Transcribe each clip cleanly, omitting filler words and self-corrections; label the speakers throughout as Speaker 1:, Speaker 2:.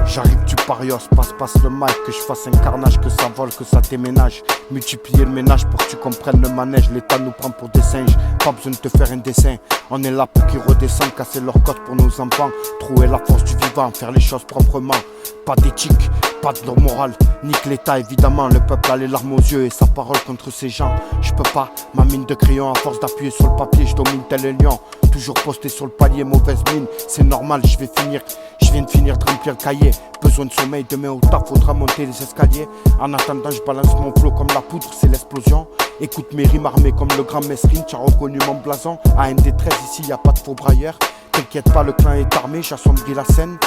Speaker 1: J'arrive, tu parios, passe le mic, que je fasse un carnage, que ça vole, que ça déménage. Multiplier le ménage pour que tu comprennes le manège. L'État nous prend pour des singes, pas besoin de te faire un dessin. On est là pour qu'ils redescendent, casser leur côte pour nos enfants. Trouver la force du vivant, faire les choses proprement. Pas d'éthique, pas de leur morale, nique l'État évidemment. Le peuple a les larmes aux yeux et sa parole contre ces gens. Je peux pas, ma mine de crayon, à force d'appuyer sur le papier, je domine tel un lion. Toujours posté sur le palier, mauvaise mine, c'est normal, je viens de finir de remplir le cahier. Besoin de sommeil, demain au taf, faudra monter les escaliers. En attendant, je balance mon flow comme la poudre, c'est l'explosion. Écoute mes rimes armées comme le grand Mesrine, tu as reconnu mon blason. AND13 ici, y a pas de faux brailleurs. T'inquiète pas, le clan est armé, j'assombris la scène.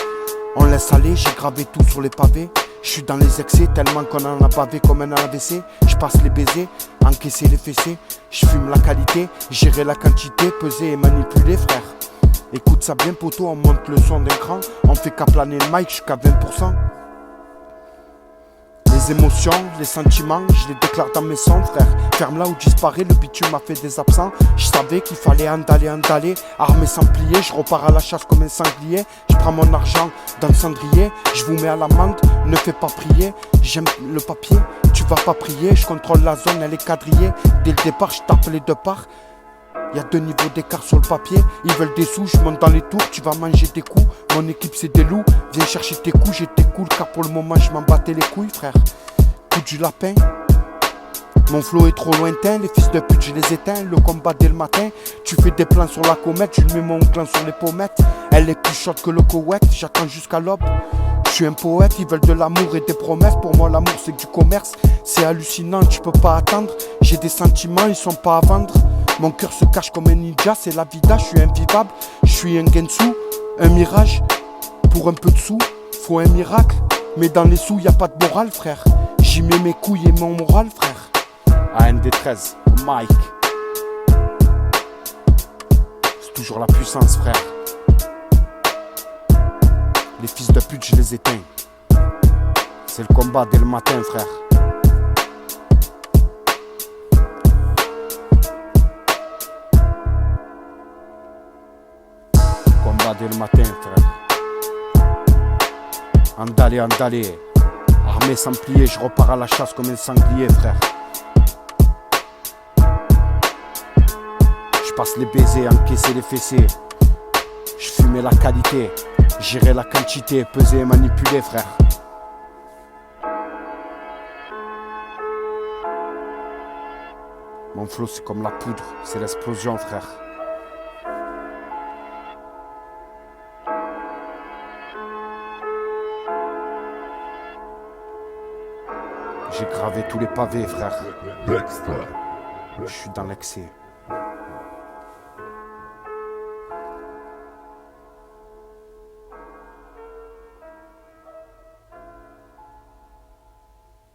Speaker 1: On laisse aller, j'ai gravé tout sur les pavés. Je suis dans les excès, tellement qu'on en a bavé comme un AVC. Je passe les baisers, encaisser les fessées. Je fume la qualité, gérer la quantité, peser et manipuler, frère. Écoute ça bien poteau, on monte le son d'un cran. On fait qu'à planer le mic jusqu'à 20%. Les émotions, les sentiments, je les déclare dans mes sons, frère. Ferme là où disparaît, le bitume m'a fait des absents. Je savais qu'il fallait andaler. Armé sans plier, je repars à la chasse comme un sanglier. Je prends mon argent dans le cendrier, je vous mets à l'amende, ne fais pas prier. J'aime le papier, tu vas pas prier. Je contrôle la zone, elle est quadrillée. Dès le départ, je tape les deux parts. Y'a 2 niveaux d'écart sur le papier. Ils veulent des sous, je monte dans les tours. Tu vas manger des coups, mon équipe c'est des loups. Viens chercher tes coups, j'étais cool. Car pour le moment je m'en battais les couilles, frère. Coup du lapin. Mon flow est trop lointain, les fils de pute je les éteins. Le combat dès le matin. Tu fais des plans sur la comète, je lui mets mon clan sur les pommettes. Elle est plus chaude que le Koweït, j'attends jusqu'à l'aube. Je suis un poète, ils veulent de l'amour et des promesses. Pour moi l'amour c'est du commerce. C'est hallucinant, tu peux pas attendre. J'ai des sentiments, ils sont pas à vendre. Mon cœur se cache comme un ninja, c'est la vida, je suis invivable. Je suis un Gensu, un mirage. Pour un peu de sous, faut un miracle. Mais dans les sous, y a pas de morale, frère. J'y mets mes couilles et mon moral, frère. AND13, Mike. C'est toujours la puissance, frère. Les fils de pute, je les éteins. C'est le combat dès le matin, frère. Dès le matin, frère. Andalé. Armé sans plier, je repars à la chasse comme un sanglier, frère. Je passe les baisers, encaisser les fessées. Je fumais la qualité, gérer la quantité, peser et manipuler, frère. Mon flow c'est comme la poudre, c'est l'explosion, frère. J'ai gravé tous les pavés, frère. Je suis dans l'excès.